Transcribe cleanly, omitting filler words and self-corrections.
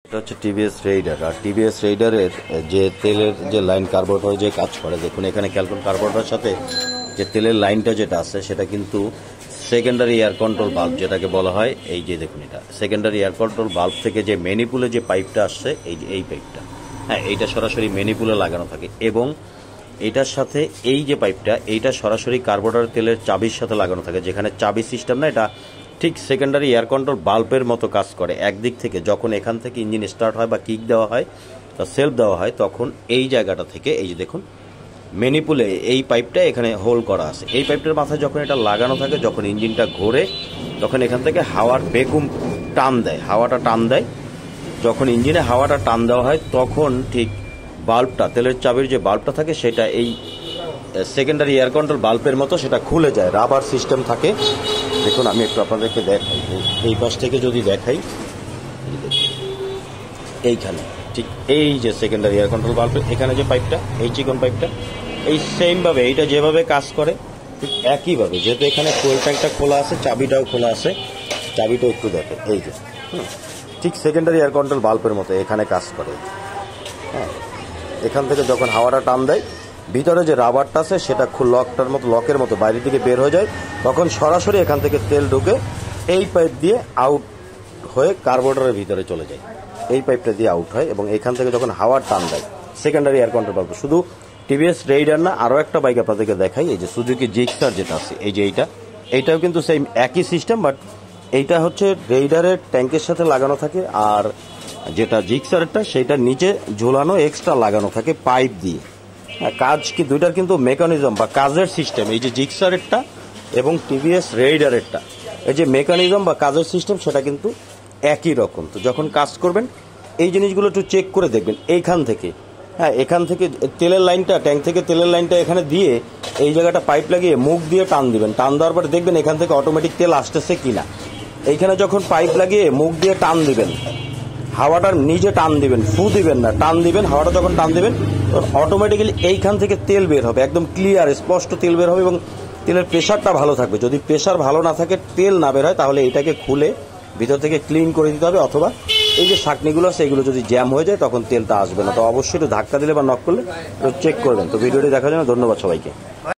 এটা হচ্ছে TVS Raider. আর TVS রেইডারের যে তেলের যে লাইন কার্বোরেটর যে কাজ করে, দেখুন এখানে ক্যালকুন কার্বোরেটরের সাথে যে তেলের লাইনটা যেটা আছে সেটা কিন্তু সেকেন্ডারি এয়ার কন্ট্রোল বাল্ব যেটাকে বলা হয়। এই যে দেখুন এটা সেকেন্ডারি এয়ার কন্ট্রোল বাল্ব থেকে যে ম্যানিপুলে যে পাইপটা আসছে, এই যে এই পাইপটা, হ্যাঁ এইটা সরাসরি ম্যানিপুলে লাগানো থাকে এবং এইটার সাথে এই যে পাইপটা এইটা সরাসরি কার্বোরেটর তেলের চাবির সাথে লাগানো থাকে, যেখানে চাবি সিস্টেম না, এটা ঠিক সেকেন্ডারি এয়ার কন্ট্রোল বাল্বের মতো কাজ করে। একদিক থেকে যখন এখান থেকে ইঞ্জিন স্টার্ট হয় বা কিক দেওয়া হয় বা সেলফ দেওয়া হয়, তখন এই জায়গাটা থেকে এই যে দেখুন ম্যানিপুলে এই পাইপটা এখানে হোল করা আছে। এই পাইপটার মাথায় যখন এটা লাগানো থাকে, যখন ইঞ্জিনটা ঘোরে তখন এখান থেকে হাওয়ার ভ্যাকুম টান দেয়, হাওয়াটা টান দেয়। যখন ইঞ্জিনে হাওয়াটা টান দেওয়া হয় তখন ঠিক বাল্বটা, তেলের চাবির যে বাল্বটা থাকে সেটা এই সেকেন্ডারি এয়ার কন্ট্রোল বাল্বের মতো সেটা খুলে যায়। রাবার সিস্টেম থাকে। দেখুন আমি একটু আপনাদেরকে দেখাই, এই পাশ থেকে যদি দেখাই, এইখানে ঠিক এই যে সেকেন্ডারি এয়ার কন্ট্রোল বাল্বের এখানে যে পাইপটা, এই চিকন পাইপটা, এই সেমভাবে এইটা যেভাবে কাজ করে ঠিক একইভাবে, যেহেতু এখানে ফুয়েল ট্যাঙ্কটা খোলা আছে, চাবিটাও খোলা আছে, চাবিটা একটু দেখে এই যে ঠিক সেকেন্ডারি এয়ার কন্ট্রোল বাল্বের মতো এখানে কাজ করে। হ্যাঁ, এখান থেকে যখন হাওয়াটা টান দেয়, ভিতরে যে রাবারটা আছে সেটা লকটার মতো, লকের মতো বাইরের দিকে বের হয়ে যায়, তখন সরাসরি এখান থেকে তেল ঢুকে এই পাইপ দিয়ে আউট হয়ে কার্বোরেটরের ভিতরে চলে যায়। এই পাইপটা দিয়ে আউট হয় এবং এখান থেকে যখন হাওয়ার টান দেয় সেকেন্ডারি এয়ার কন্ট্রোল বাল্ব। শুধু টিভিএস রেইডার না, আরও একটা বাইক আপনাদেরকে দেখাই, এই যে সুজুকি জিক্সার যেটা আছে, এই যে এইটাও কিন্তু সেই একই সিস্টেম, বাট এইটা হচ্ছে রেইডারের ট্যাঙ্কের সাথে লাগানো থাকে, আর যেটা জিক্সারেরটা সেটা নিচে ঝোলানো এক্সট্রা লাগানো থাকে পাইপ দিয়ে। কাজ কি দুইটার কিন্তু মেকানিজম বা কাজের সিস্টেম, এই যে জিক্সারেরটা এবং টিভিএস রেইডারেরটা, এই যে মেকানিজম বা কাজের সিস্টেম সেটা কিন্তু একই রকম। তো যখন কাজ করবেন এই জিনিসগুলো একটু চেক করে দেখবেন। এইখান থেকে, হ্যাঁ এখান থেকে তেলের লাইনটা, ট্যাঙ্ক থেকে তেলের লাইনটা এখানে দিয়ে এই জায়গাটা পাইপ লাগিয়ে মুখ দিয়ে টান দিবেন। টান দেওয়ার পরে দেখবেন এখান থেকে অটোমেটিক তেল আসতেছে কিনা। এইখানে যখন পাইপ লাগিয়ে মুখ দিয়ে টান দিবেন, হাওয়াটা নিজে টান দিবেন, ফু দিবেন না, টান দিবেন। হাওয়াটা যখন টান দিবেন অটোমেটিক্যালি এইখান থেকে তেল বের হবে, একদম ক্লিয়ার স্পষ্ট তেল বের হবে এবং তেলের প্রেশারটা ভালো থাকবে। যদি প্রেশার ভালো না থাকে, তেল না বের হয়, তাহলে এইটাকে খুলে ভিতর থেকে ক্লিন করে দিতে হবে, অথবা এই যে শাকনিগুলো আছে এগুলো যদি জ্যাম হয়ে যায় তখন তেলটা আসবে না। তো অবশ্যই একটু ধাক্কা দিলে বা নক করলে চেক করবেন। তো ভিডিওটি দেখার জন্য ধন্যবাদ সবাইকে।